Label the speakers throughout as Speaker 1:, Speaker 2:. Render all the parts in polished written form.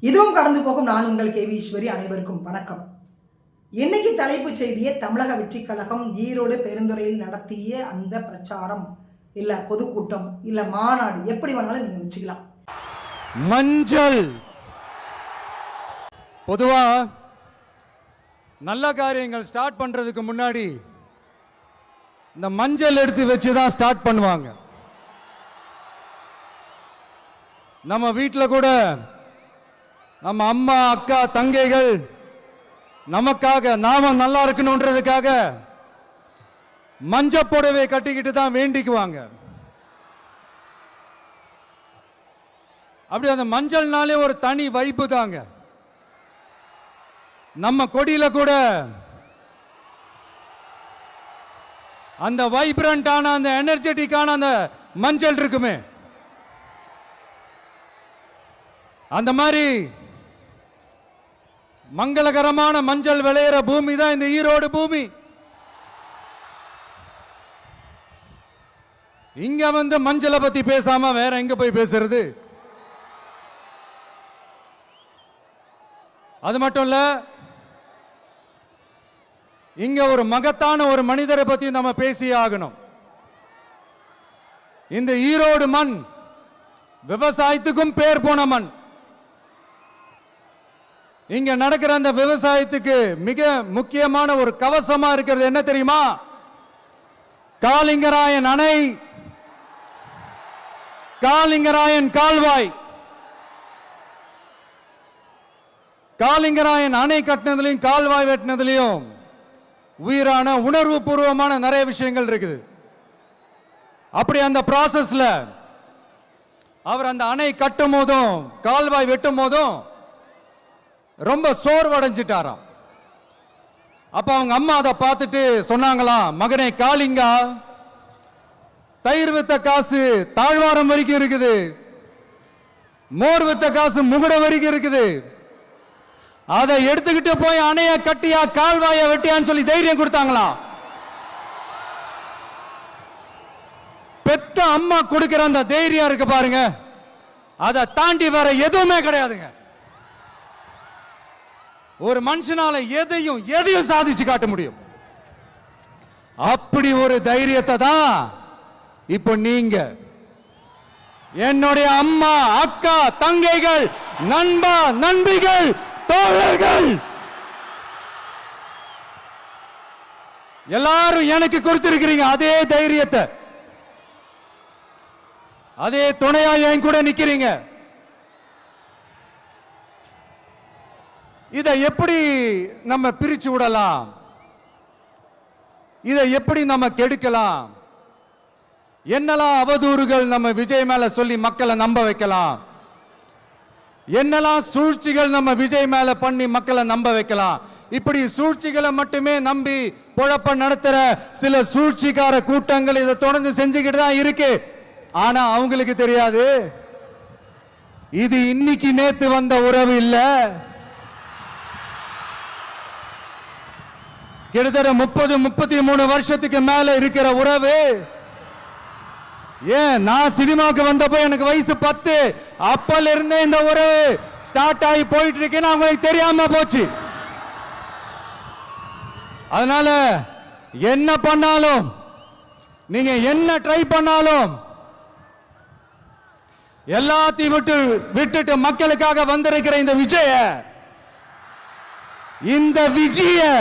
Speaker 1: இதுவும் கடந்து போகும். நான் உங்கள் கேவி ஈஸ்வரி. அனைவருக்கும் வணக்கம். இன்னைக்கு தலைப்புச் செய்தியை தமிழக வெற்றி கழகம் ஈரோடு பெருந்துறையில் நடத்திய அந்த பிரச்சாரம் இல்ல பொதுக்கூட்டம் இல்ல மாநாடு, எப்படி வேணாலும் நீங்க வச்சுக்கலாம்.
Speaker 2: மஞ்சள் பொதுவா நல்ல காரியங்கள் ஸ்டார்ட் பண்றதுக்கு முன்னாடி இந்த மஞ்சள் எடுத்து வச்சு தான் ஸ்டார்ட் பண்ணுவாங்க. நம்ம வீட்டில் கூட நம்ம அம்மா அக்கா தங்கைகள் நமக்காக நாம நல்லா இருக்கணும்ன்றதுக்காக மஞ்சள் புடவை கட்டிக்கிட்டு தான் வேண்டிக்குவாங்க. அப்படி அந்த மஞ்சள்னாலே ஒரு தனி வைப்பு தாங்க. நம்ம கொடியில கூட அந்த வைப்ரண்டான அந்த எனர்ஜெட்டிக்கான அந்த மஞ்சள் இருக்குமே, அந்த மாதிரி மங்களகரமான மஞ்சள் விளையிற பூமி தான் இந்த ஈரோடு பூமி. இங்க வந்து மஞ்சளை பத்தி பேசாம வேற எங்க போய் பேசுறது? அது மட்டும் இல்ல, இங்க ஒரு மகத்தான ஒரு மனிதரை பத்தி நம்ம பேசியே ஆகணும். இந்த ஈரோடு மண் விவசாயத்துக்கும் பேர் போன மண். இங்க நடக்கிற அந்த விவசாயத்துக்கு மிக முக்கியமான ஒரு கவசமா இருக்கிறது என்ன தெரியுமா? காளிங்கராயன் அணை, காளிங்கராயன் கால்வாய். காளிங்கராயன் அணை கட்டினதுலையும் கால்வாய் வெட்டினதுலையும் உயிரான உணர்வு பூர்வமான நிறைய விஷயங்கள் இருக்குது. அப்படி அந்த ப்ராசஸ்ல அவர் அந்த அணை கட்டும் போதும் கால்வாய் வெட்டும் போதும் ரொம்ப சோர்வடைஞ்சிட்டாராம். அப்ப அவங்க அம்மா அதை பார்த்துட்டு சொன்னாங்களாம், மகனே காளிங்கா, தயிர் வித்த காசு தாழ்வாரம் வரைக்கும் இருக்குது, மோர் வித்த காசு முகுட வரைக்கும் இருக்குது, அதை எடுத்துக்கிட்டு போய் அணைய கட்டியா கால்வாய வெட்டியான்னு சொல்லி தைரியம் கொடுத்தாங்களாம். பெத்த அம்மா கொடுக்கிற அந்த தைரியம் இருக்கு பாருங்க, அதை தாண்டி வேற எதுவுமே கிடையாதுங்க. ஒரு மனுஷனால எதையும் சாதிச்சு காட்ட முடியும். அப்படி ஒரு தைரியத்தை தான் இப்போ நீங்க, என்னுடைய அம்மா அக்கா தங்கைகள் நண்பா நண்பிகள் தோழர்கள் எல்லாரும் எனக்கு கொடுத்திருக்கிறீங்க. அதே தைரியத்தை, அதே துணையா என் கூட நிக்கிறீங்க. இதை எப்படி நம்ம பிரிச்சு விடலாம்? இதை எப்படி நம்ம கெடுக்கலாம்? என்னெல்லாம் அவதூறுகள் நம்ம விஜய் மேல சொல்லி மக்களை நம்ப வைக்கலாம்? என்னெல்லாம் சூழ்ச்சிகள் நம்ம விஜய் மேல பண்ணி மக்களை நம்ப வைக்கலாம்? இப்படி சூழ்ச்சிகளை மட்டுமே நம்பி பொழப்ப நடத்துற சில சூழ்ச்சிக்கார கூட்டங்கள் இதை தொடர்ந்து செஞ்சுக்கிட்டு தான் இருக்கு. ஆனா அவங்களுக்கு தெரியாது, இது இன்னைக்கு நேத்து வந்த உறவு இல்ல. கிட்டத்தட்ட 30-33 வருஷத்துக்கு மேல இருக்கிற உறவு. ஏன், நான் சினிமாவுக்கு வந்தப்போ எனக்கு வயசு 10. அப்பல இருந்தே இந்த உறவு ஸ்டார்ட் ஆகி போயிட்டு இருக்குன்னு அவங்களுக்கு தெரியாம போச்சு. அதனால என்ன பண்ணாலும், நீங்க என்ன ட்ரை பண்ணாலும், எல்லாத்தையும் விட்டுட்டு மக்களுக்காக வந்திருக்கிற இந்த விஜய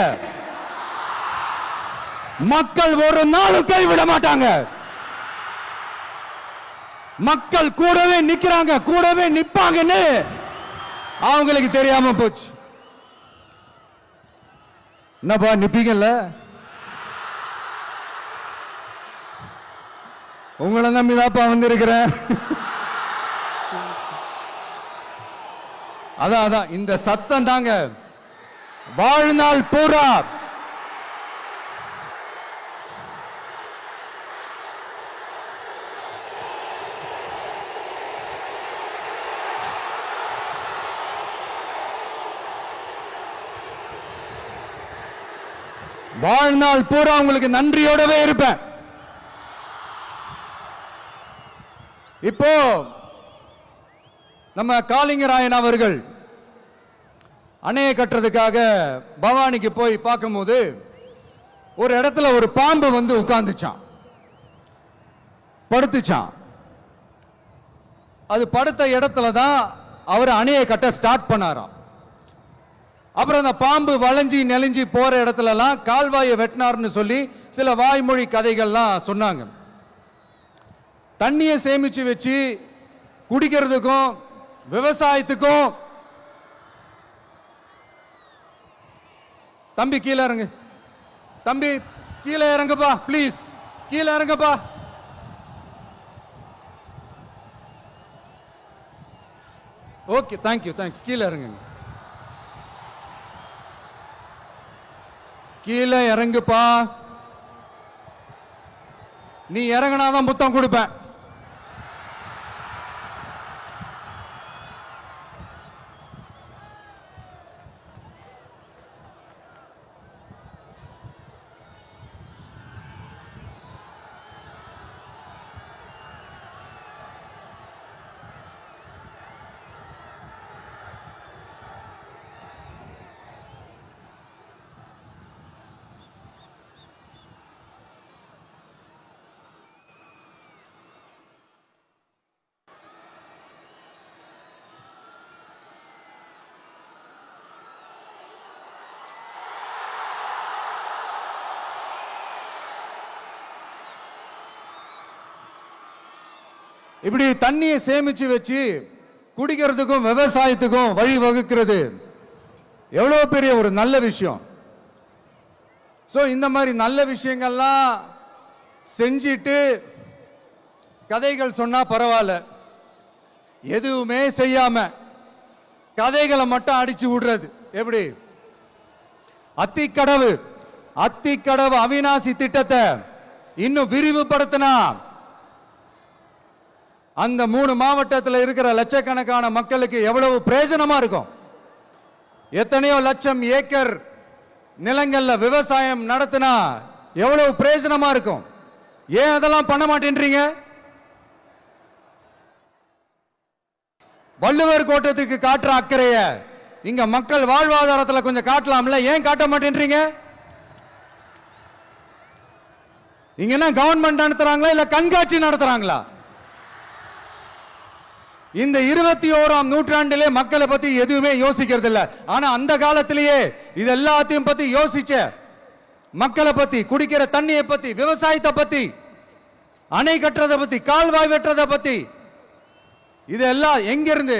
Speaker 2: மக்கள் ஒரு நாளும் கைவிட மாட்டாங்க. மக்கள் கூடவே நிக்கிறாங்க, கூடவே நிப்பாங்கன்னு அவங்களுக்கு தெரியாம போச்சு. என்னப்பா நிப்பீங்கல்ல? உங்களை நம்பிதாப்பா வந்திருக்கிறேன். அதான் இந்த சத்தம் தாங்க வாழ்நாள் பூரா வாழ்நாள் பூரா உங்களுக்கு நன்றியோடவே இருப்பேன். இப்போ நம்ம காளிங்கராயன் அவர்கள் அணையை கட்டுறதுக்காக பவானிக்கு போய் பார்க்கும்போது ஒரு இடத்துல ஒரு பாம்பு வந்து உட்கார்ந்துச்சான், படுத்துச்சான். அது படுத்த இடத்துல தான் அவர் அணையை கட்ட ஸ்டார்ட் பண்ணாராம். அப்புறம் அந்த பாம்பு வளைஞ்சி நெளிஞ்சி போற இடத்துலலாம் கால்வாயை வெட்டினார்னு சொல்லி சில வாய்மொழி கதைகள்லாம் சொன்னாங்க. தண்ணியை சேமிச்சு வச்சு குடிக்கிறதுக்கும் விவசாயத்துக்கும். தம்பி கீழே இறங்கு, தம்பி கீழே இறங்குப்பா, ப்ளீஸ் கீழே இறங்குப்பா. Okay, thank you thank you. கீழே இறங்குங்க, கீழே இறங்குப்பா. நீ இறங்கினாதான் புத்தம் கொடுப்பேன். இப்படி தண்ணியை சேமிச்சு வச்சு குடிக்கிறதுக்கும் விவசாயத்துக்கும் வழி வகுக்கிறது எவ்வளவு பெரிய ஒரு நல்ல விஷயம். சோ இந்த மாதிரி நல்ல விஷயங்கள்லாம் செஞ்சிட்டு கதைகள் சொன்னா பரவாயில்ல, எதுவுமே செய்யாம கதைகளை மட்டும் அடிச்சு விடுறது எப்படி? அத்திக்கடவு அவிநாசி திட்டத்தை இன்னும் விரிவுபடுத்தினா அந்த 3 மாவட்டத்தில் இருக்கிற லட்சக்கணக்கான மக்களுக்கு எவ்வளவு பிரயோஜனமா இருக்கும். எத்தனையோ லட்சம் ஏக்கர் நிலங்கள்ல விவசாயம் நடத்தினா எவ்வளவு பிரயோஜனமா இருக்கும். ஏன் அதெல்லாம் பண்ண மாட்டேன்றீங்க? வள்ளுவர் கோட்டத்துக்கு காட்டுற அக்கறைய இங்க மக்கள் வாழ்வாதாரத்தில் கொஞ்சம் காட்டலாம்ல, ஏன் காட்ட மாட்டேன்றீங்க? இங்க என்ன கவர்மெண்ட் நடத்துறாங்களா இல்ல கண்காட்சி நடத்துறாங்களா? இந்த 21ஆம் நூற்றாண்டிலே மக்களை பத்தி எதுவுமே யோசிக்கிறது இல்ல. ஆனா அந்த காலத்திலேயே இது எல்லாத்தையும் பத்தி யோசிச்ச மக்களை பத்தி, குடிக்கிற தண்ணியை பத்தி, விவசாயத்தை பத்தி, அணை கட்டுறதை பத்தி, கால்வாய் வெட்டுறதை பத்தி, இதெல்லாம் எங்கிருந்து?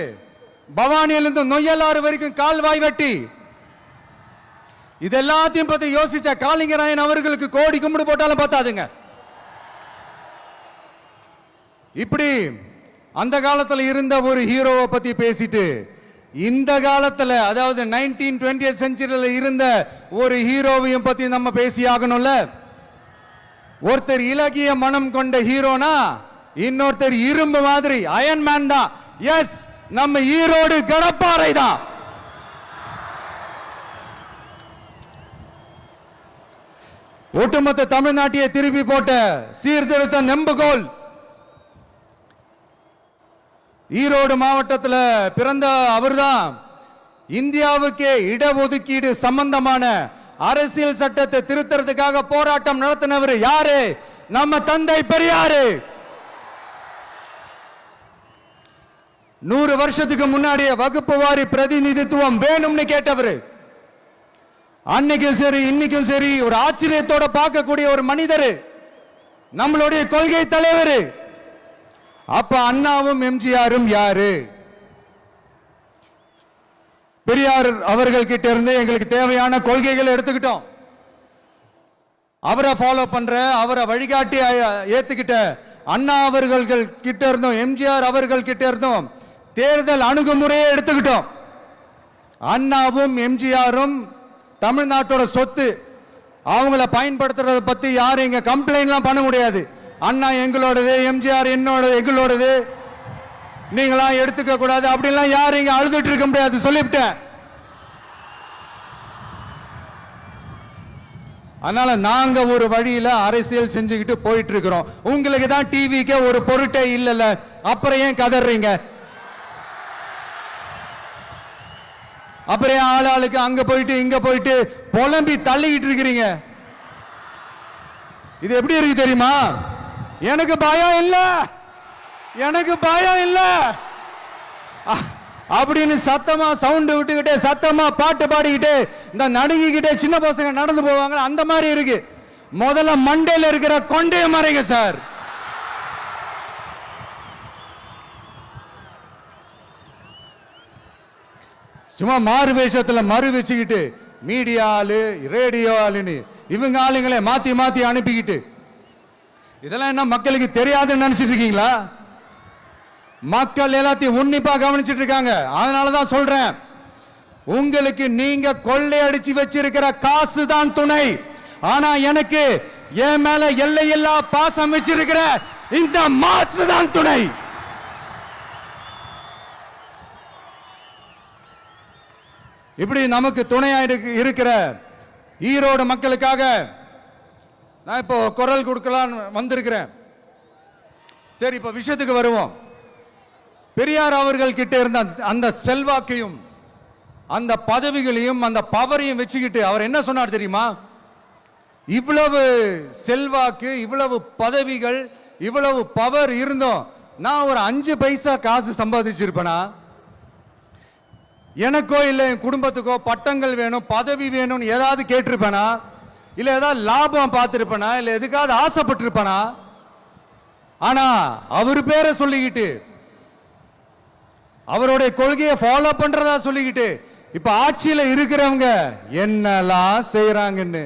Speaker 2: பவானியிலிருந்து நொய்யலாறு வரைக்கும் கால்வாய் வெட்டி இது எல்லாத்தையும் பத்தி யோசிச்ச காளிங்கராயன் அவர்களுக்கு கோடி கும்பிடு போட்டாலும் பார்த்தாதுங்க. இப்படி அந்த காலத்துல இருந்த ஒரு ஹீரோவை பத்தி பேசிட்டு இந்த காலத்துல, அதாவது 1920th செஞ்சுரியில இருந்த ஒரு ஹீரோவையும் பத்தி நம்ம பேசி ஆகணும்ல. ஒருத்தர் இலகிய மனம் கொண்ட ஹீரோனா இன்னொருத்தர் இரும்பு மாதிரி அயன்மேன் தான். எஸ், நம்ம ஈரோடு கடப்பாறை தான். ஒட்டுமொத்த தமிழ்நாட்டையே திருப்பி போட்ட சீர்திருத்த நெம்புகோல். ஈரோடு மாவட்டத்தில் பிறந்த அவர்தான் இந்தியாவுக்கே இடஒதுக்கீடு சம்பந்தமான அரசியல் சட்டத்தை திருத்தறதுக்காக போராட்டம் நடத்தினவர் யாரு? நம்ம தந்தை பெரியாரு. 100 வருஷத்துக்கு முன்னாடியே வகுப்பு வாரி பிரதிநிதித்துவம் வேணும்னு கேட்டவர். அன்னைக்கும் சரி இன்னைக்கும் சரி ஒரு ஆச்சரியத்தோட பார்க்கக்கூடிய ஒரு மனிதர், நம்மளுடைய கொள்கை தலைவர். அப்ப அண்ணாவும் எம்ஜிஆரும் யாரு? பெரியார் அவர்கள் கிட்ட இருந்து எங்களுக்கு தேவையான கொள்கைகளை எடுத்துக்கிட்டோம். அவரை ஃபாலோ பண்ற, அவரை வழிகாட்டி ஏத்துக்கிட்ட அண்ணா அவர்கள் கிட்ட இருந்தோம், எம்ஜிஆர் அவர்கள் கிட்ட இருந்தோம் தேர்தல் அணுகுமுறையை எடுத்துக்கிட்டோம். அண்ணாவும் எம்ஜிஆரும் தமிழ்நாட்டோட சொத்து. அவங்கள பயன்படுத்துறத பத்தி யாரும் இங்க கம்ப்ளைண்ட்லாம் பண்ண முடியாது. அண்ணா எங்களோடது, எம்ஜிஆர் என்னோடது, எங்களோடது, நீங்களா எடுத்துக்க கூடாது அப்படிலாம் யாரும் இங்க அழுதுட்டு இருக்க முடியாது, சொல்லிவிட்டேன். அதனால நாங்க ஒரு வழியில அரசியல் செஞ்சுக்கிட்டு போயிட்டு இருக்கிறோம். உங்களுக்கு தான் டிவிக்கு ஒரு பொருட்டே இல்லல, அப்புறம் ஏன் கதறீங்க? அப்புறம் ஆளாளுக்கு அங்க போயிட்டு இங்க போயிட்டு புலம்பி தள்ளிக்கிட்டு இருக்கிறீங்க. இது எப்படி இருக்கு தெரியுமா? எனக்கு பயம் இல்ல, எனக்கு பயம் இல்ல அப்படின்னு சத்தமா சவுண்ட் விட்டுக்கிட்டே சத்தமா பாட்டு பாடிக்கிட்டு இந்த நடுங்கிக்கிட்டே சின்ன பசங்க நடந்து போவாங்க. அந்த மாதிரி இருக்கு. முதல்ல மண்டையில இருக்கிற கொண்டைய மறைங்க சார். சும்மா மாறு வேஷத்துல மறு வச்சுக்கிட்டு மீடியா ஆளு ரேடியோ ஆளுன்னு இவங்க ஆளுங்களே மாத்தி மாத்தி அனுப்பிக்கிட்டு இதெல்லாம் என்ன மக்களுக்கு தெரியாதுன்னு நினைச்சிட்டு இருக்கீங்களா? மக்கள் எல்லாத்தையும் உன்னிப்பா கவனிச்சிட்டு இருக்காங்க. அதனாலதான் சொல்றேன், உங்களுக்கு நீங்க கொள்ளையடிச்சு வச்சிருக்கிற காசு தான் துணை. ஆனா எனக்கு என் மேல எல்லையில்லா பாசம் வச்சிருக்கிற இந்த மாசு தான் துணை. இப்படி நமக்கு துணையா இருக்கிற ஈரோடு மக்களுக்காக நான் இப்போ குரல் கொடுக்கலாம் வந்திருக்கிறேன். சரி, இப்ப விஷயத்துக்கு வருவோம். பெரியார் அவர்கள் கிட்ட இருந்த அந்த செல்வாக்கையும் அந்த பதவிகளையும் அந்த பவரையும் வச்சுக்கிட்டு அவர் என்ன சொன்னார் தெரியுமா? இவ்வளவு செல்வாக்கு, இவ்வளவு பதவிகள், இவ்வளவு பவர் இருந்தோம் நான் ஒரு 5 பைசா காசு சம்பாதிச்சிருப்பேனா? எனக்கோ இல்ல என் குடும்பத்துக்கோ பட்டங்கள் வேணும், பதவி வேணும்னு ஏதாவது கேட்டிருப்பேனா? இல்ல ஏதாவது லாபம் பார்த்திருப்பேனா? இல்ல எதுக்காவது ஆசைப்பட்டிருப்பேனா? ஆனா அவர் பேரை சொல்லிக்கிட்டு அவருடைய கொள்கையை ஃபாலோ பண்றதா சொல்லிக்கிட்டு இப்ப ஆட்சியில இருக்கிறவங்க என்னெல்லாம் செய்யறாங்கன்னு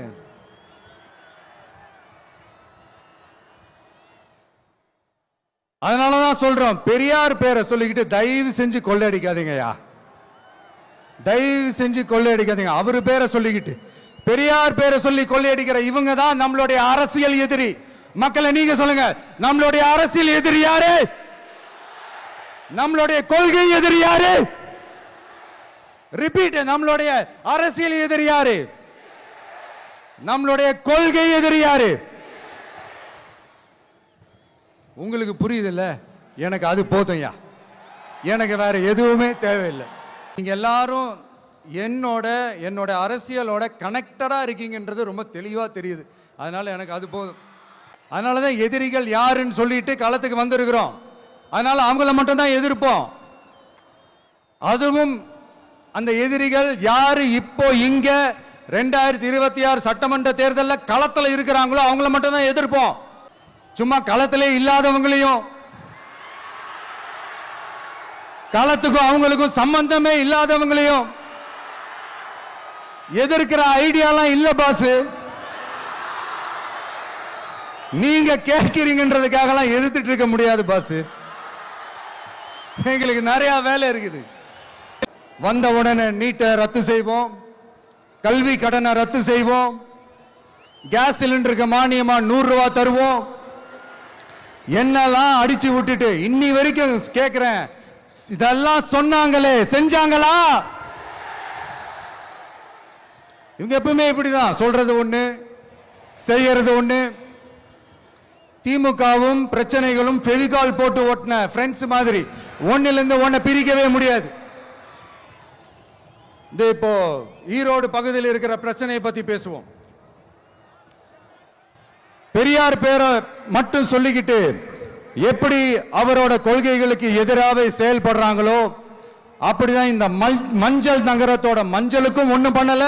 Speaker 2: அதனாலதான் சொல்றோம், பெரியார் பேரை சொல்லிக்கிட்டு தயவு செஞ்சு கொள்ளையடிக்காதீங்கயா, தயவு செஞ்சு கொள்ளையடிக்காதீங்க. அவரு பேரை சொல்லிக்கிட்டு பெரியார் பேரை சொல்லி கொள்ளையடிக்கிற இவங்க தான் நம்மளுடைய அரசியல் எதிரி. மக்களை நீங்க சொல்லுங்க, நம்மளுடைய அரசியல் எதிரி யாரு? நம்மளுடைய கொள்கை எதிரி யாரு? ரிப்பீட், நம்மளுடைய அரசியல் எதிரி யாரு? நம்மளுடைய கொள்கை எதிரி யாரு? உங்களுக்கு புரியுதுல்ல? எனக்கு அது போதும்யா, எனக்கு வேற எதுவுமே தேவையில்லை. நீங்க எல்லாரும் என்னோட அரசியலோட கனெக்டடா இருக்கீங்கன்றது ரொம்ப தெளிவா தெரியுது. அதனால எனக்கு அது போதும். அதனாலதான் எதிரிகள் யாருன்னு சொல்லிட்டு களத்துக்கு வந்திருக்கிறோம். அதனால அவங்கள மட்டும் தான் எதிர்ப்போம். அதுவும் அந்த எதிரிகள் யாரு இப்போ இங்க 2026 சட்டமன்ற தேர்தலில் களத்துல இருக்கிறாங்களோ அவங்கள மட்டும் தான் எதிர்ப்போம். சும்மா களத்திலே இல்லாதவங்களையும், களத்துக்கும் அவங்களுக்கும் சம்பந்தமே இல்லாதவங்களையும் எதிர்க்கிற ஐடியாலாம் இல்ல பாஸ். நீங்க கேட்கிறீங்கன்றதுக்காக எதிர்த்துட்டு இருக்க முடியாது பாஸ். எங்களுக்கு நிறைய வேலை இருக்குது. வந்த உடனே நீட்டை ரத்து செய்வோம், கல்வி கடனை ரத்து செய்வோம், கேஸ் சிலிண்டருக்கு மானியமா 100 ரூபாய் தருவோம். என்னெல்லாம் அடிச்சு விட்டுட்டு இன்னி வரைக்கும் கேட்கிறேன், இதெல்லாம் சொன்னாங்களே செஞ்சாங்களா? இவங்க எப்பவுமே இப்படிதான், சொல்றது ஒண்ணு செய்யறது ஒண்ணு. திமுகவும் பிரச்சனைகளும் ஃபெவிகால் போட்டு ஓட்டின ஃப்ரெண்ட்ஸ் மாதிரி ஒன்னில இருந்து ஒன்ன பிரிக்கவே முடியாது. இப்போ ஈரோடு பகுதியில் இருக்கிற பிரச்சனையை பத்தி பேசுவோம். பெரியார் பேரை மட்டும் சொல்லிக்கிட்டு எப்படி அவரோட கொள்கைகளுக்கு எதிராக செயல்படுறாங்களோ அப்படிதான் இந்த மஞ்சள் நகரத்தோட மஞ்சளுக்கும் ஒண்ணும் பண்ணல,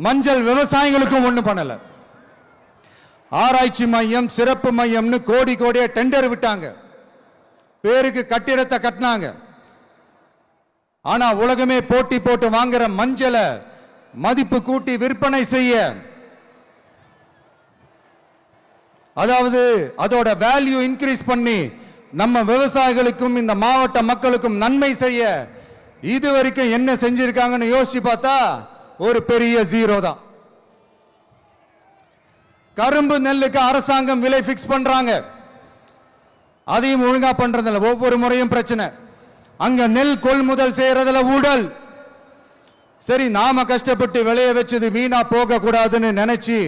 Speaker 2: மஞ்சள் விவசாயிகளுக்கும் ஒண்ணும் பண்ணல. ஆராய்ச்சி மையம், சிறப்பு மையம்னு கோடி கோடியா டெண்டர் விட்டாங்க, பேருக்கு கட்டிடத்தை கட்டினாங்க. ஆனா உலகமே போட்டி போட்டு வாங்குற மஞ்சளை மதிப்பு கூட்டி விற்பனை செய்ய, அதாவது அதோட வேல்யூ இன்க்ரீஸ் பண்ணி நம்ம விவசாயிகளுக்கும் இந்த மாவட்ட மக்களுக்கும் நன்மை செய்ய இதுவரைக்கும் என்ன செஞ்சிருக்காங்கன்னு யோசிச்சு பார்த்தா ஒரு பெரிய ஜீரோ தான். கரும்பு நெல்லுக்கு அரசாங்கம் விலை பிக்ஸ் பண்றாங்க, அதையும் ஒழுங்கா பண்றதில்ல, ஒவ்வொரு முறையும் பிரச்சனை. அங்க நெல் கொள்முதல் செய்யறதுல ஊழல். சரி, நாம கஷ்டப்பட்டு விளைய வச்சது வீணா போக கூடாதுன்னு நினைச்சு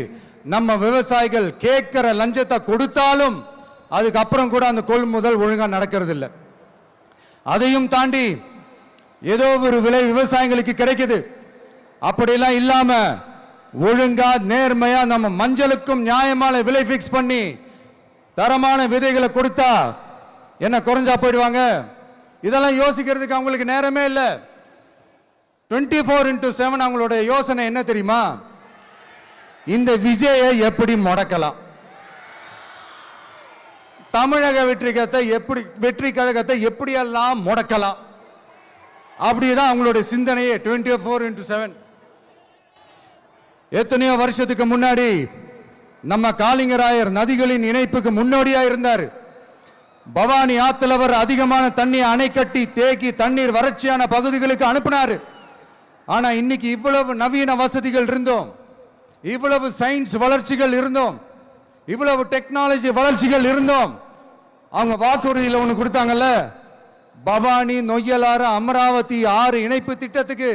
Speaker 2: நம்ம விவசாயிகள் கேட்கிற லஞ்சத்தை கொடுத்தாலும் அதுக்கப்புறம் கூட அந்த கொள்முதல் ஒழுங்கா நடக்கிறது இல்லை. அதையும் தாண்டி ஏதோ ஒரு விலை விவசாயிகளுக்கு கிடைக்குது. அப்படிலாம் இல்லாம ஒழுங்கா நேர்மையா நம்ம மஞ்சளுக்கும் நியாயமான விலை பிக்ஸ் பண்ணி தரமான விதைகளை கொடுத்தா என்ன குறைஞ்சா போயிடுவாங்க? இதெல்லாம் யோசிக்கிறதுக்கு அவங்களுக்கு நேரமே இல்லை. 24x7 அவங்களோட யோசனை என்ன தெரியுமா? இந்த விஜயை எப்படி முடக்கலாம், தமிழக வெற்றி கழகத்தை எப்படியெல்லாம் முடக்கலாம், அப்படிதான் அவங்களுடைய சிந்தனையே 24x7. எத்தனையோ வருஷத்துக்கு முன்னாடி நம்ம காளிங்கராயர் நதிகளின் இணைப்புக்கு முன்னோடியா இருந்தார். பவானி ஆத்துல அவர் அதிகமான தண்ணி அணை கட்டி தேக்கி தண்ணீர் வறட்சியான பகுதிகளுக்கு அனுப்பினார். ஆனா இன்னைக்கு இவ்வளவு நவீன வசதிகள் இருந்தோம், இவ்வளவு சயின்ஸ் வளர்ச்சிகள் இருந்தோம், இவ்வளவு டெக்னாலஜி வளர்ச்சிகள் இருந்தோம், அவங்க வாக்குறுதியில் ஒன்று கொடுத்தாங்கல்ல, பவானி நொய்யலாறு அமராவதி 6 இணைப்பு திட்டத்துக்கு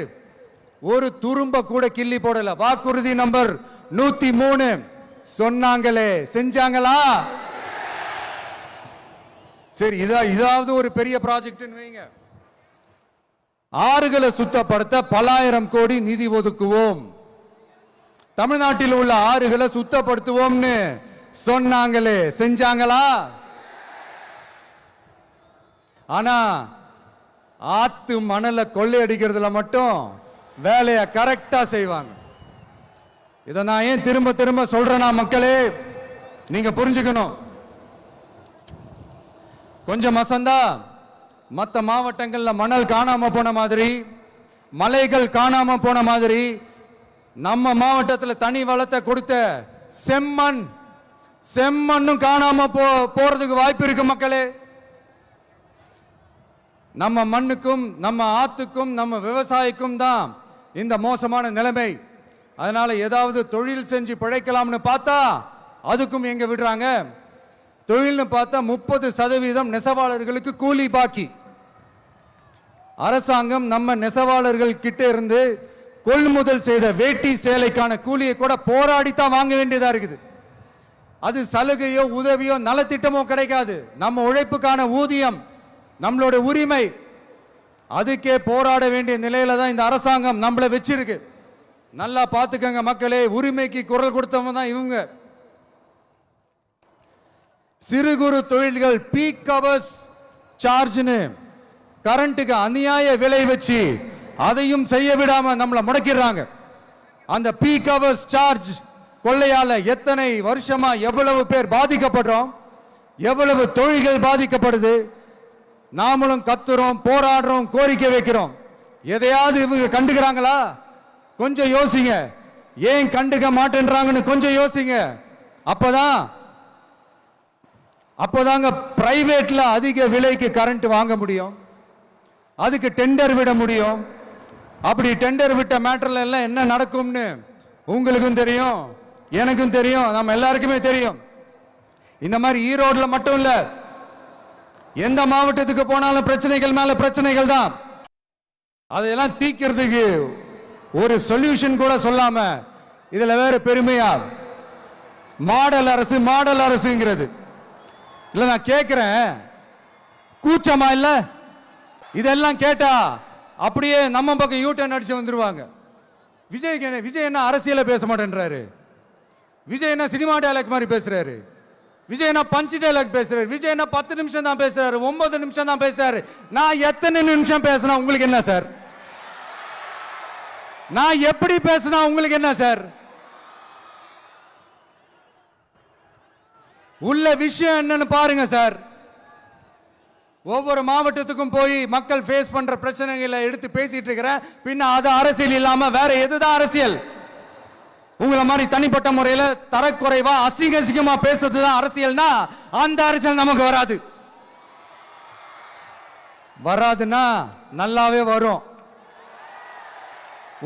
Speaker 2: ஒரு துரும்ப கூட கிள்ளி போடல. வாக்குறுதி நம்பர் 103 சொன்னாங்களே, செஞ்சாங்களா? சரி, இதாவது ஒரு பெரிய ப்ராஜெக்ட் வைங்க. ஆறுகளை சுத்தப்படுத்த பல்லாயிரம் கோடி நிதி ஒதுக்குவோம், தமிழ்நாட்டில் உள்ள ஆறுகளை சுத்தப்படுத்துவோம்னு சொன்னாங்களே, செஞ்சாங்களா? ஆனா ஆத்து மணலை கொள்ளையடிக்கிறதுல மட்டும் வேலையை கரெக்டா செய்வாங்க. இதை நான் ஏன் திரும்ப திரும்ப சொல்றேன்னா, மக்களே நீங்க புரிஞ்சுக்கணும். கொஞ்சம் மசந்தா மற்ற மாவட்டங்கள்ல மணல் காணாம போன மாதிரி, மலைகள் காணாம போன மாதிரி, நம்ம மாவட்டத்தில் தனி வளத்தை கொடுத்த செம்மண்ணும் காணாம போறதுக்கு வாய்ப்பு இருக்கு மக்களே. நம்ம மண்ணுக்கும் நம்ம ஆத்துக்கும் நம்ம விவசாயிக்கும் தான் இந்த மோசமான நிலைமை. அதனால ஏதாவது தொழில் செஞ்சு பிழைக்கலாம்னு பார்த்தா அதுக்கும் எங்க விடுறாங்க? தொழில்னு பார்த்தா 30% நெசவாளர்களுக்கு கூலி பாக்கி. அரசாங்கம் நம்ம நெசவாளர்கள் கிட்ட இருந்து கொள்முதல் செய்த வேட்டி சேலைக்கான கூலியை கூட போராடித்தான் வாங்க வேண்டியதா இருக்குது. அது சலுகையோ உதவியோ நலத்திட்டமோ கிடைக்காது. நம்ம உழைப்புக்கான ஊதியம், நம்மளோட உரிமை, அதுக்கே போராட வேண்டிய நிலையில தான் இந்த அரசாங்கம் நம்மளை வச்சிருக்கு. நல்லா பார்த்துக்கங்க மக்களே, உரிமைக்கு குரல் கொடுத்தவங்க தான் இவங்க. சிறு குறு தொழில்கள் பீக் ஹவர்ஸ் சார்ஜ்னு கரண்ட்டுக்கு அநியாய விலை வச்சு அதையும் செய்ய விடாம நம்மளை முடக்கிடுறாங்க. அந்த பீக் ஹவர்ஸ் சார்ஜ் கொள்ளையால எத்தனை வருஷமா எவ்வளவு பேர் பாதிக்கப்படுறோம், எவ்வளவு தொழில்கள் பாதிக்கப்படுது. நாமளும் கத்துறோம், போராடுறோம், கோரிக்கை வைக்கிறோம். எதையாவது இவங்க கண்டுக்கிறாங்களா? கொஞ்சம் யோசிங்க. ஏன் கண்டுக்க மாட்டேன்றாங்கன்னு கொஞ்சம் யோசிங்க. அப்போதாங்க பிரைவேட்ல அதிக விலைக்கு கரண்ட் வாங்க முடியும், அதுக்கு டெண்டர் விட முடியும். அப்படி டெண்டர் விட்ட மேட்டர்ல எல்லாம் என்ன நடக்கும்னு உங்களுக்கும் தெரியும், எனக்கும் தெரியும், நம்ம எல்லாருக்குமே தெரியும். இந்த மாதிரி ஈரோடுல மட்டும் இல்ல, எந்த மாவட்டத்துக்கு போனாலும் பிரச்சனைகள் மேல பிரச்சனைகள் தான். அதையெல்லாம் தீக்கிறதுக்கு ஒரு சொல்யூஷன் கூட சொல்லாம இதுல வேற பெருமையா மாடல் அரசுங்கிறது இல்ல. நான் கேட்கிறேன், கூச்சமா இல்ல? இதெல்லாம் கேட்டா அப்படியே நம்ம பக்கம் யூட்டர்ன் அடிச்சு வந்துருவாங்க. விஜய் என்ன அரசியல பேச மாட்டேன்றாரு, விஜய் என்ன சினிமா டயலாக் மாதிரி பேசுறாரு, விஜய் என்ன பஞ்ச் டயலாக் பேசுறாரு, விஜய் என்ன 10 நிமிஷம் தான் பேசுறாரு, 9 நிமிஷம் தான் பேசுறாரு. நான் எத்தனை நிமிஷம் பேசினா உங்களுக்கு என்ன சார்? நான் எப்படி பேசினா உங்களுக்கு என்ன சார்? உள்ள விஷயம் என்னன்னு பாருங்க சார். ஒவ்வொரு மாவட்டத்துக்கும் போய் மக்கள் ஃபேஸ் பண்ற பிரச்சனைகளை எடுத்து பேசிட்டு இருக்கிறேன். பின்ன அது அரசியல் இல்லாம வேற எதுதான் அரசியல்? உங்களை மாதிரி தனிப்பட்ட முறையில தரக்குறைவா அசிங்கமா பேசுறதுதான் அரசியல்னா அந்த அரசியல் நமக்கு வராதுன்னா நல்லாவே வரும்.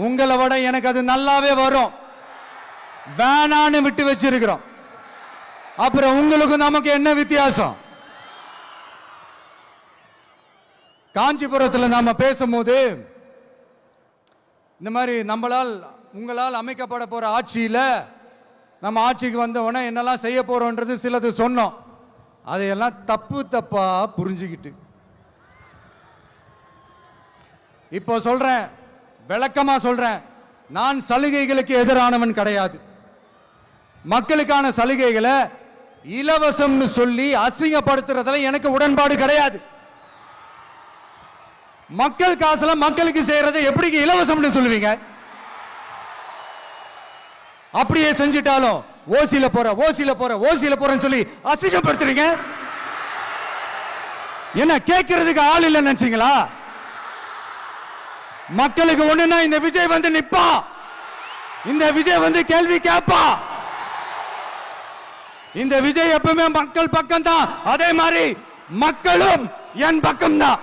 Speaker 2: உங்களை விட எனக்கு அது நல்லாவே வரும். வேணான்னு விட்டு வச்சிருக்கிறோம். அப்புறம் உங்களுக்கு நமக்கு என்ன வித்தியாசம்? காஞ்சிபுரத்தில் நாம பேசும்போது இந்த மாதிரி உங்களால் அமைக்கப்பட போற ஆட்சியில நம்ம ஆட்சிக்கு வந்த உடனே என்னெல்லாம் செய்ய போறோம்ன்றது சிலது சொன்னோம். அதையெல்லாம் தப்பா புரிஞ்சுக்கிட்டு இப்போ சொல்றேன், விளக்கமா சொல்றேன், நான் சலுகைகளுக்கு எதிரானவன் கிடையாது. மக்களுக்கான சலுகைகளை இலவசம்னு சொல்லி அசிங்கப்படுத்துறதுல எனக்கு உடன்பாடு கிடையாது. மக்கள் காசுல மக்களுக்கு செய்யறதை எப்படி இலவசம்னு சொல்லுவீங்க? அப்படியே செஞ்சிட்டாலும் ஓசில போறேன்னு சொல்லி அசிங்கப்படுத்துறீங்க. என்ன கேட்கறதுக்கு ஆள் இல்ல நினைச்சீங்களா? மக்களுக்கு ஒண்ணுன்னா இந்த விஜய் வந்து நிப்பா, இந்த விஜய் வந்து கேள்வி கேட்பா. இந்த விஜய் எப்பவுமே மக்கள் பக்கம் தான், அதே மாதிரி மக்களும் என் பக்கம் தான்.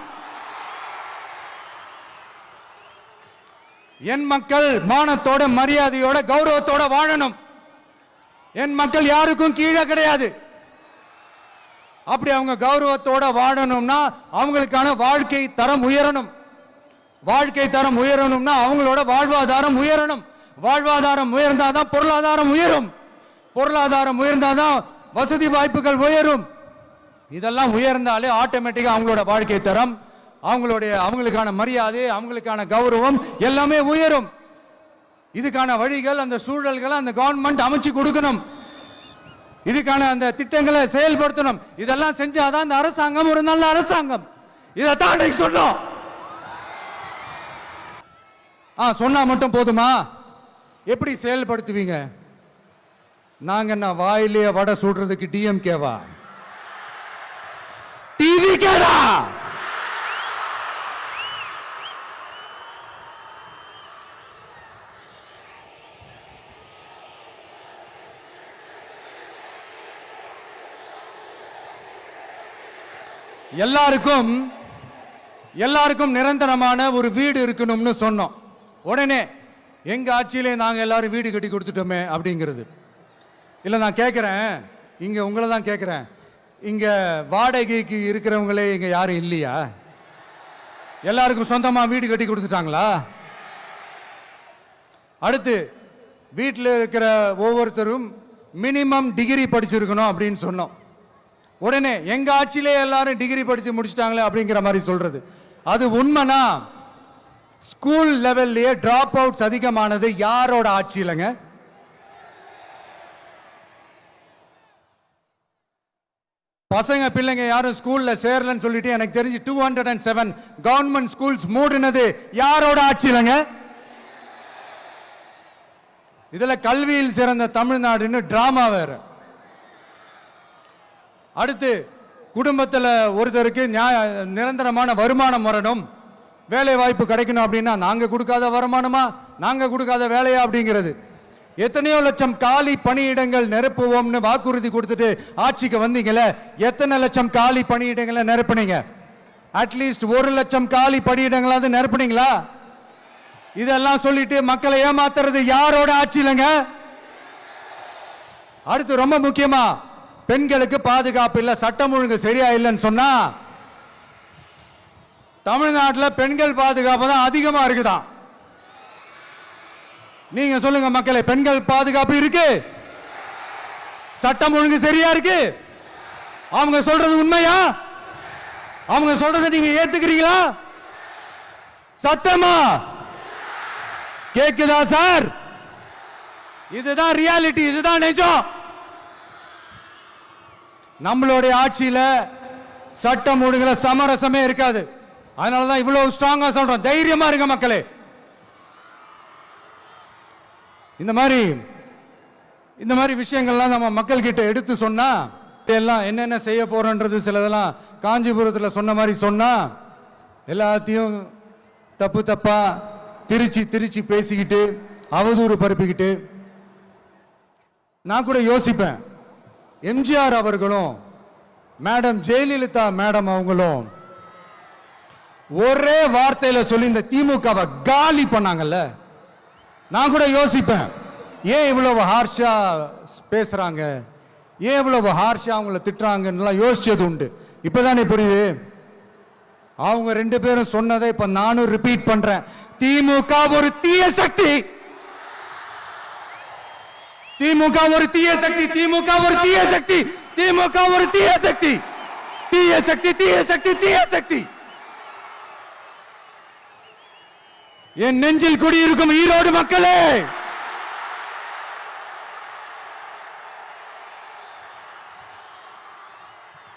Speaker 2: என் மக்கள் மானத்தோட மரியாதையோட கௌரவத்தோட வாழணும். என் மக்கள் யாருக்கும் கீழே கிடையாது. அப்படி அவங்க கௌரவத்தோட வாழணும்னா அவங்களுக்கான வாழ்க்கை தரம் உயரணும். வாழ்க்கை தரம் உயரணும்னா அவங்களோட வாழ்வாதாரம் உயரணும். வாழ்வாதாரம் உயர்ந்தாதான் பொருளாதாரம் உயரும். பொருளாதாரம் உயர்ந்தாதான் வசதி வாய்ப்புகள் உயரும். இதெல்லாம் உயர்ந்தாலே ஆட்டோமேட்டிக்கா அவங்களோட வாழ்க்கை தரம், அவங்களுக்கான மரியாதை, அவங்களுக்கான கௌரவம் எல்லாமே உயரும். இதுக்கான வழிகள், அந்த சூழல்களை அந்த கவர்மெண்ட் அமைச்சு கொடுக்கணும். இதுக்கான அந்த திட்டங்களை செயல்படுத்தணும். இதெல்லாம் செஞ்சாதான் அந்த அரசாங்கம் ஒரு நல்ல அரசாங்கம். இதைத்தான் சொன்னோம். சொன்னா மட்டும் போதுமா? எப்படி செயல்படுத்துவீங்க? நாங்க என்ன வாயிலேயே வடை சுடுறதுக்கு டிஎம்கேவா? டிவி கேடா? எல்லாருக்கும் நிரந்தரமான ஒரு வீடு இருக்கணும்னு சொன்னோம். உடனே எங்க ஆட்சியிலே நாங்க எல்லாரும் வீடு கட்டி கொடுத்துட்டோமே அப்படிங்கிறது இல்ல. நான் கேட்கிறேன், இங்க உங்களை தான் கேட்கிறேன், இங்க வாடகைக்கு இருக்கிறவங்களே இங்க யாரும் இல்லையா? எல்லாருக்கும் சொந்தமா வீடு கட்டி கொடுத்துட்டாங்களா? அடுத்து வீட்டில் இருக்கிற ஒவ்வொருத்தரும் மினிமம் டிகிரி படிச்சிருக்கணும் அப்படின்னு சொன்னோம். உடனே எங்க ஆட்சியிலே எல்லாரும் டிகிரி படிச்சு முடிச்சிட்டாங்களே அப்படிங்கிற மாதிரி சொல்றது அது உண்மைனா? ஸ்கூல் லெவல்லையே டிராப் அவுட்ஸ் அதிகமானது யாரோட ஆட்சியிலங்க? பசங்க பிள்ளைங்க யாரும் ஸ்கூல்ல சேரலன்னு சொல்லிட்டு எனக்கு தெரிஞ்சு 207 கவர்மெண்ட் ஸ்கூல்ஸ் மூடினது யாரோட ஆட்சியிலங்க? இதுல கல்வியில் சிறந்த தமிழ்நாடுன்னு டிராமா வேற. அடுத்து குடும்பத்தில் ஒருத்தருக்கு நிரந்தரமான வருமானம் வரணும், வேலை வாய்ப்பு கிடைக்கணும் அப்படின்னா நாங்க கொடுக்காத வருமானமா, நாங்க கொடுக்காத வேலையா அப்படிங்கிறது. எத்தனையோ லட்சம் காலி பணியிடங்கள் நிரப்புவோம்னு வாக்குறுதி கொடுத்துட்டு ஆட்சிக்கு வந்தீங்களே, எத்தனை லட்சம் காலி பணியிடங்களை நிரப்புனீங்க? அட்லீஸ்ட் 1 லட்சம் காலி பணியிடங்களாவது நிரப்புனீங்களா? இதெல்லாம் சொல்லிட்டு மக்களை ஏமாத்துறது யாரோட ஆட்சியிலங்க? அடுத்து ரொம்ப முக்கியமா, பெண்களுக்கு பாதுகாப்பு இல்ல, சட்டம் ஒழுங்கு சரியா இல்லைன்னு சொன்னா தமிழ்நாட்டில் பெண்கள் பாதுகாப்பு தான் அதிகமா இருக்குதான். நீங்க சொல்லுங்க மக்களே, பெண்கள் பாதுகாப்பு இருக்கு? சட்டம் ஒழுங்கு சரியா இருக்கு? அவங்க சொல்றது உண்மையா? அவங்க சொல்றதை நீங்க ஏத்துக்கிறீங்களா? சத்தமா கேக்குதா சார்? இதுதான் ரியாலிட்டி, இதுதான் நிஜம். நம்மளுடைய ஆட்சியில சட்டம் ஒழுங்குல சமரசமே இருக்காது. அதனாலதான் இவ்வளவு ஸ்ட்ராங்கா சொல்றோம், தைரியமா இருங்க மக்களே. இந்த மாதிரி விஷயங்கள்லாம் நம்ம மக்கள் கிட்ட எடுத்து சொன்னா, எல்லாம் என்னென்ன செய்ய போறோன்றது சிலதெல்லாம் காஞ்சிபுரத்தில் சொன்ன மாதிரி சொன்னா எல்லாத்தையும் தப்பா திருச்சி பேசிக்கிட்டு அவதூறு பரப்பிக்கிட்டு. நான் கூட யோசிப்பேன், எம்ஜிஆர் அவர்களும் மேடம் ஜெயலலிதா மேடம் அவங்களும் ஒரே வார்த்தையில சொல்லி இந்த திமுகவை காலி பண்ணாங்கல்ல. நான் கூட யோசிப்பேன், ஏன் இவ்வளவு ஹார்ஷா பேசுறாங்க, ஏன் இவ்வளவு ஹார்ஷா அவங்கள திட்டுறாங்கன்னு யோசிச்சது உண்டு. இப்பதானே புரியுது. அவங்க 2 பேரும் சொன்னதை இப்ப நானும் ரிப்பீட் பண்றேன். திமுக ஒரு தீய சக்தி, திமுக ஒரு தீய சக்தி, திமுக ஒரு தீய சக்தி, திமுக ஒரு தீய சக்தி, தீய சக்தி, தீய சக்தி, தீய சக்தி. என் நெஞ்சில் குடியிருக்கும் ஈரோடு மக்களே,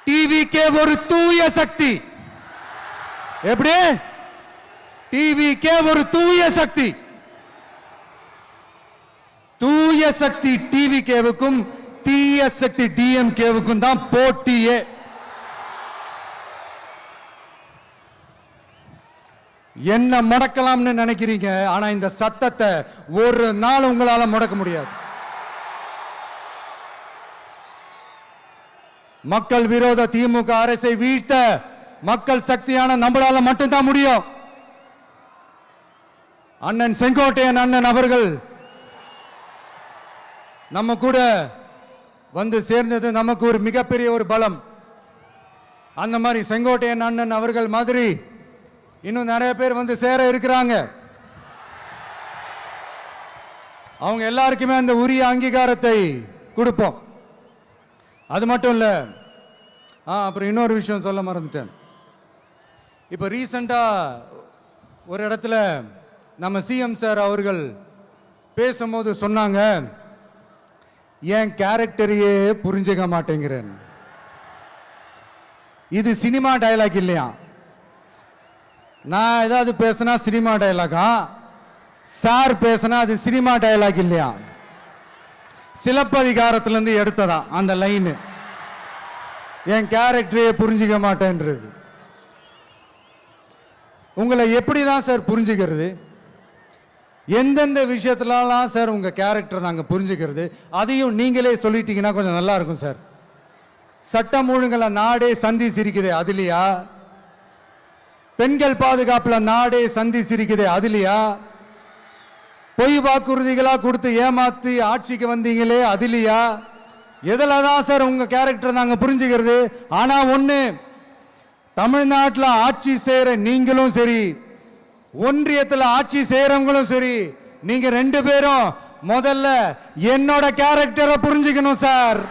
Speaker 2: டிவிக்கே ஒரு தூய சக்தி. எப்படி? டிவிக்கே ஒரு தூய சக்தி. தூய சக்தி டிவிகேவுக்கும் தீய சக்தி டிஎம்கேவுக்கும் தான் போட்டியே. என்ன முடக்கலாம்னு நினைக்கிறீங்க, ஆனா இந்த சத்தத்தை ஒரு நாள் உங்களால முடக்க முடியாது. மக்கள் விரோத திமுக அரசை வீழ்த்த மக்கள் சக்தியான நம்மளால மட்டும்தான் முடியும். அண்ணன் செங்கோட்டையன் அண்ணன் அவர்கள் நம்ம கூட வந்து சேர்ந்தது நமக்கு ஒரு மிகப்பெரிய ஒரு பலம். அந்த மாதிரி செங்கோட்டையன் அண்ணன் அவர்கள் மாதிரி இன்னும் நிறைய பேர் வந்து சேர இருக்கிறாங்க. அவங்க எல்லாருக்குமே அந்த உரிய அங்கீகாரத்தை கொடுப்போம். அது மட்டும் இல்ல, அப்புறம் இன்னொரு விஷயம் சொல்ல மறந்துட்டேன். இப்ப ரீசெண்டா ஒரு இடத்துல நம்ம சிஎம் சார் அவர்கள் பேசும்போது சொன்னாங்க, என் கேரக்டரையே புரிஞ்சுக்க மாட்டேங்கிறேன். இது சினிமா டயலாக் இல்லையா? நான் ஏதாவது பேசினா சினிமா டயலாகா? சார் பேசினா அது சினிமா டயலாக் இல்லையா? சிலப்பதிகாரத்திலிருந்து எடுத்ததா அந்த லைன். என் கேரக்டரையே புரிஞ்சுக்க மாட்டேன்றது. உங்களை எப்படிதான் சார் புரிஞ்சுக்கிறது? எந்தெந்த விஷயத்துலலாம் சார் உங்க கேரக்டர் நாங்க புரிஞ்சுக்கிறது? அதையும் நீங்களே சொல்லிட்டீங்கன்னா கொஞ்சம் நல்லா இருக்கும் சார். சட்டம் ஒழுங்குல நாடே சந்தி சிரிக்குது, அதுலயா? பெண்கள் பாதுகாப்புல நாடே சந்தி சிரிக்குது, அதுலயா? பொய் வாக்குறுதிகளா கொடுத்து ஏமாத்தி ஆட்சிக்கு வந்தீங்களே, அதுலயா? எதுல தான் சார் உங்க கேரக்டர் நாங்க புரிஞ்சுக்கிறது? ஆனா ஒண்ணு, தமிழ்நாட்டில் ஆட்சி செய்யற நீங்களும் சரி, ஒன்றியத்தில் ஆட்சி செய்யறவங்களும் சரி, நீங்க ரெண்டு பேரும் முதல்ல என்னோட கேரக்டரை புரிஞ்சுக்கணும் சார்.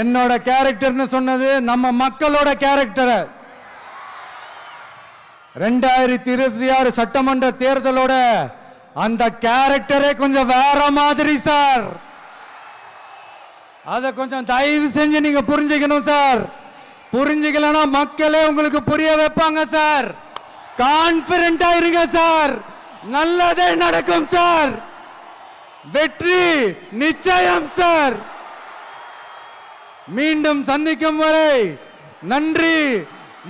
Speaker 2: என்னோட கேரக்டர்னு சொன்னது நம்ம மக்களோட கேரக்டரை. 2026 சட்டமன்ற தேர்தலோட அந்த கேரக்டரே கொஞ்சம் வேற மாதிரி சார். அதை கொஞ்சம் தயவு செஞ்சு நீங்க புரிஞ்சுக்கணும் சார். புரிஞ்சுக்கலன்னா மக்களே உங்களுக்கு புரிய வைப்பாங்க சார். கான்பிடென்டா இருங்க சார், நல்லதே நடக்கும் சார். வெற்றி நிச்சயம் சார். மீண்டும் சந்திக்கும் வரை நன்றி,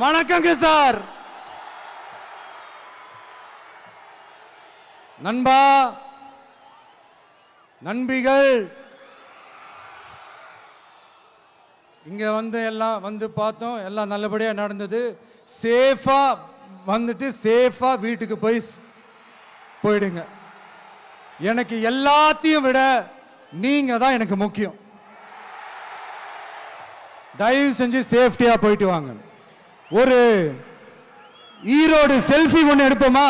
Speaker 2: வணக்கங்க சார். நண்பா, நண்பிகள், இங்க வந்து எல்லாம் வந்து பார்த்தோம், எல்லாம் நல்லபடியா நடந்தது. சேஃபா வந்துட்டு சேஃபா வீட்டுக்கு போயிடுங்க. எனக்கு எல்லாத்தையும் விட நீங்க தான் எனக்கு முக்கியம். தயவு செஞ்சு சேஃப்டியா போயிட்டு வாங்க. ஒரு ஈரோடு செல்ஃபி ஒன்று எடுப்போமா?